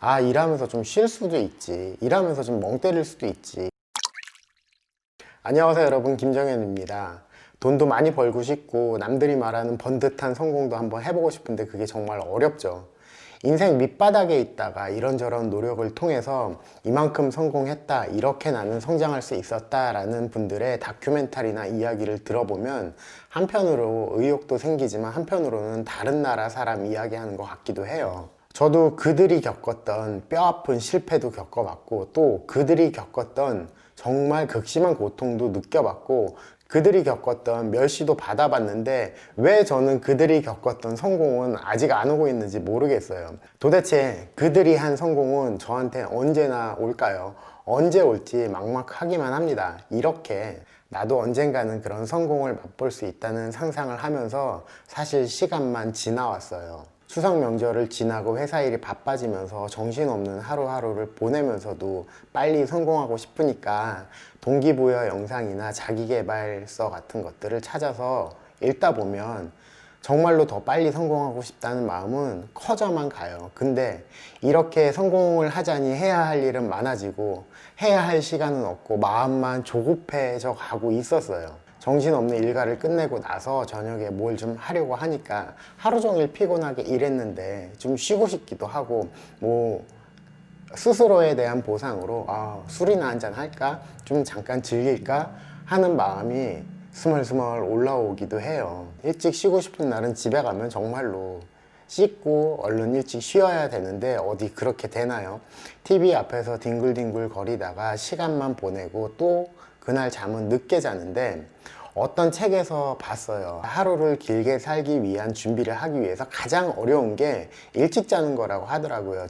아, 일하면서 좀 쉴 수도 있지. 일하면서 좀 멍 때릴 수도 있지. 안녕하세요, 여러분. 김정현입니다. 돈도 많이 벌고 싶고 남들이 말하는 번듯한 성공도 한번 해보고 싶은데 그게 정말 어렵죠. 인생 밑바닥에 있다가 이런저런 노력을 통해서 이만큼 성공했다, 이렇게 나는 성장할 수 있었다 라는 분들의 다큐멘터리나 이야기를 들어보면 한편으로 의욕도 생기지만 한편으로는 다른 나라 사람 이야기하는 것 같기도 해요. 저도 그들이 겪었던 뼈아픈 실패도 겪어봤고, 또 그들이 겪었던 정말 극심한 고통도 느껴봤고, 그들이 겪었던 멸시도 받아봤는데 왜 저는 그들이 겪었던 성공은 아직 안 오고 있는지 모르겠어요. 도대체 그들이 한 성공은 저한테 언제나 올까요? 언제 올지 막막하기만 합니다. 이렇게 나도 언젠가는 그런 성공을 맛볼 수 있다는 상상을 하면서 사실 시간만 지나왔어요. 추석 명절을 지나고 회사 일이 바빠지면서 정신없는 하루하루를 보내면서도 빨리 성공하고 싶으니까 동기부여 영상이나 자기계발서 같은 것들을 찾아서 읽다 보면 정말로 더 빨리 성공하고 싶다는 마음은 커져만 가요. 근데 이렇게 성공을 하자니 해야 할 일은 많아지고 해야 할 시간은 없고 마음만 조급해져 가고 있었어요. 정신없는 일과를 끝내고 나서 저녁에 뭘 좀 하려고 하니까 하루 종일 피곤하게 일했는데 좀 쉬고 싶기도 하고, 뭐 스스로에 대한 보상으로 술이나 한잔 할까? 좀 잠깐 즐길까? 하는 마음이 스멀스멀 올라오기도 해요. 일찍 쉬고 싶은 날은 집에 가면 정말로 씻고 얼른 일찍 쉬어야 되는데 어디 그렇게 되나요? TV 앞에서 뒹굴뒹굴 거리다가 시간만 보내고 또 그날 잠은 늦게 자는데, 어떤 책에서 봤어요. 하루를 길게 살기 위한 준비를 하기 위해서 가장 어려운 게 일찍 자는 거라고 하더라고요.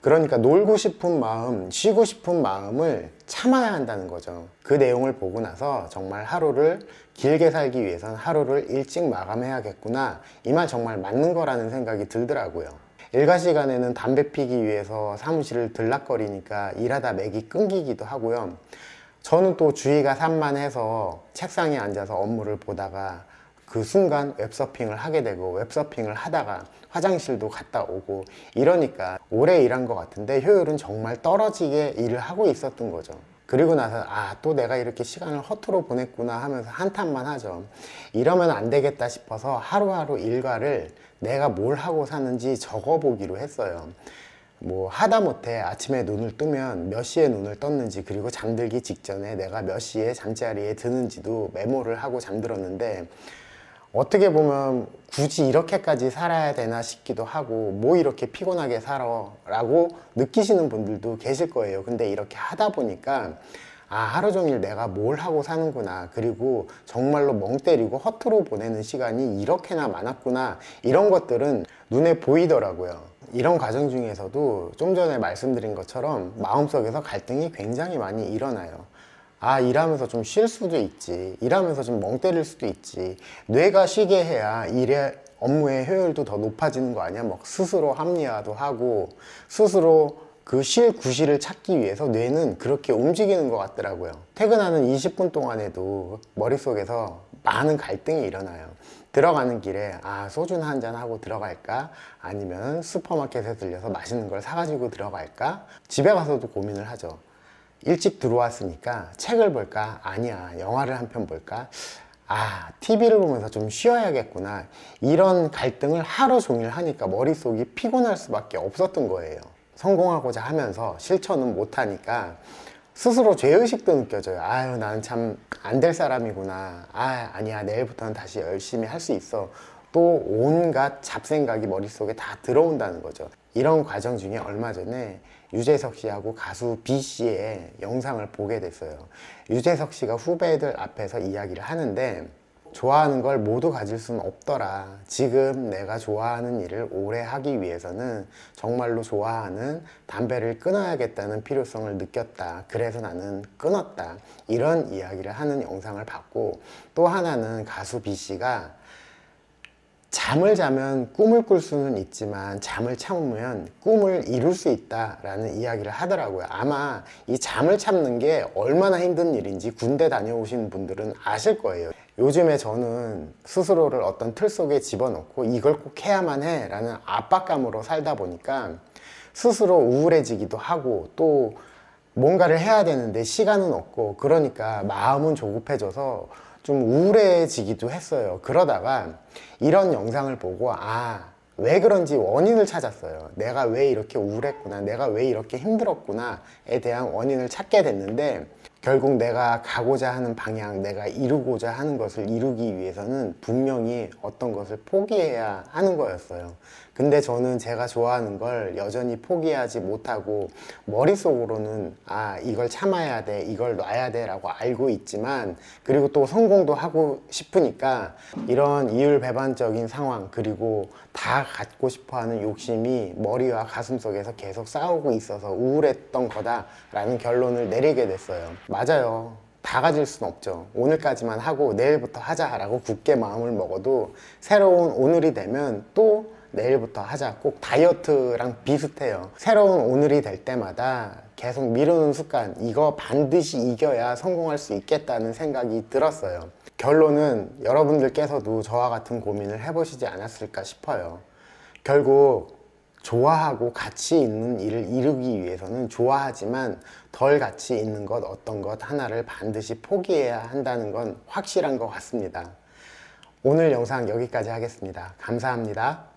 그러니까 놀고 싶은 마음, 쉬고 싶은 마음을 참아야 한다는 거죠. 그 내용을 보고 나서 정말 하루를 길게 살기 위해서는 하루를 일찍 마감해야겠구나, 이 말 정말 맞는 거라는 생각이 들더라고요. 일과 시간에는 담배 피기 위해서 사무실을 들락거리니까 일하다 맥이 끊기기도 하고요. 저는 또 주의가 산만해서 책상에 앉아서 업무를 보다가 그 순간 웹서핑을 하게 되고, 웹서핑을 하다가 화장실도 갔다 오고, 이러니까 오래 일한 것 같은데 효율은 정말 떨어지게 일을 하고 있었던 거죠. 그리고 나서 또 내가 이렇게 시간을 허투루 보냈구나 하면서 한탄만 하죠. 이러면 안 되겠다 싶어서 하루하루 일과를 내가 뭘 하고 사는지 적어보기로 했어요. 뭐 하다못해 아침에 눈을 뜨면 몇 시에 눈을 떴는지, 그리고 잠들기 직전에 내가 몇 시에 잠자리에 드는지도 메모를 하고 잠들었는데, 어떻게 보면 굳이 이렇게까지 살아야 되나 싶기도 하고, 뭐 이렇게 피곤하게 살아 라고 느끼시는 분들도 계실 거예요. 근데 이렇게 하다 보니까 하루 종일 내가 뭘 하고 사는구나, 그리고 정말로 멍 때리고 허투루 보내는 시간이 이렇게나 많았구나, 이런 것들은 눈에 보이더라고요. 이런 과정 중에서도 좀 전에 말씀드린 것처럼 마음속에서 갈등이 굉장히 많이 일어나요. 일하면서 좀 쉴 수도 있지, 일하면서 좀 멍 때릴 수도 있지, 뇌가 쉬게 해야 일의 업무의 효율도 더 높아지는 거 아니야? 막 스스로 합리화도 하고, 스스로 그 쉴 구실을 찾기 위해서 뇌는 그렇게 움직이는 것 같더라고요. 퇴근하는 20분 동안에도 머릿속에서 많은 갈등이 일어나요. 들어가는 길에 소주나 한잔 하고 들어갈까? 아니면 슈퍼마켓에 들려서 맛있는 걸 사가지고 들어갈까? 집에 가서도 고민을 하죠. 일찍 들어왔으니까 책을 볼까? 아니야, 영화를 한 편 볼까? TV를 보면서 좀 쉬어야겠구나. 이런 갈등을 하루 종일 하니까 머릿속이 피곤할 수밖에 없었던 거예요. 성공하고자 하면서 실천은 못하니까 스스로 죄의식도 느껴져요. 나는 참 안 될 사람이구나. 아니야, 내일부터는 다시 열심히 할 수 있어. 또 온갖 잡생각이 머릿속에 다 들어온다는 거죠. 이런 과정 중에 얼마 전에 유재석 씨하고 가수 B 씨의 영상을 보게 됐어요. 유재석 씨가 후배들 앞에서 이야기를 하는데, 좋아하는 걸 모두 가질 수는 없더라. 지금 내가 좋아하는 일을 오래 하기 위해서는 정말로 좋아하는 담배를 끊어야겠다는 필요성을 느꼈다. 그래서 나는 끊었다. 이런 이야기를 하는 영상을 봤고, 또 하나는 가수 B 씨가 잠을 자면 꿈을 꿀 수는 있지만 잠을 참으면 꿈을 이룰 수 있다라는 이야기를 하더라고요. 아마 이 잠을 참는 게 얼마나 힘든 일인지 군대 다녀오신 분들은 아실 거예요. 요즘에 저는 스스로를 어떤 틀 속에 집어넣고 이걸 꼭 해야만 해 라는 압박감으로 살다 보니까 스스로 우울해지기도 하고 또 뭔가를 해야 되는데 시간은 없고 그러니까 마음은 조급해져서 좀 우울해지기도 했어요. 그러다가 이런 영상을 보고 왜 그런지 원인을 찾았어요. 내가 왜 이렇게 우울했구나, 내가 왜 이렇게 힘들었구나에 대한 원인을 찾게 됐는데 결국 내가 가고자 하는 방향, 내가 이루고자 하는 것을 이루기 위해서는 분명히 어떤 것을 포기해야 하는 거였어요. 근데 저는 제가 좋아하는 걸 여전히 포기하지 못하고 머릿속으로는 이걸 참아야 돼, 이걸 놔야 돼 라고 알고 있지만, 그리고 또 성공도 하고 싶으니까 이런 이율배반적인 상황, 그리고 다 갖고 싶어 하는 욕심이 머리와 가슴 속에서 계속 싸우고 있어서 우울했던 거다라는 결론을 내리게 됐어요. 맞아요. 다 가질 순 없죠. 오늘까지만 하고 내일부터 하자라고 굳게 마음을 먹어도 새로운 오늘이 되면 또 내일부터 하자. 꼭 다이어트랑 비슷해요. 새로운 오늘이 될 때마다 계속 미루는 습관, 이거 반드시 이겨야 성공할 수 있겠다는 생각이 들었어요. 결론은 여러분들께서도 저와 같은 고민을 해보시지 않았을까 싶어요. 결국 좋아하고 가치 있는 일을 이루기 위해서는 좋아하지만 덜 가치 있는 것, 어떤 것 하나를 반드시 포기해야 한다는 건 확실한 것 같습니다. 오늘 영상 여기까지 하겠습니다. 감사합니다.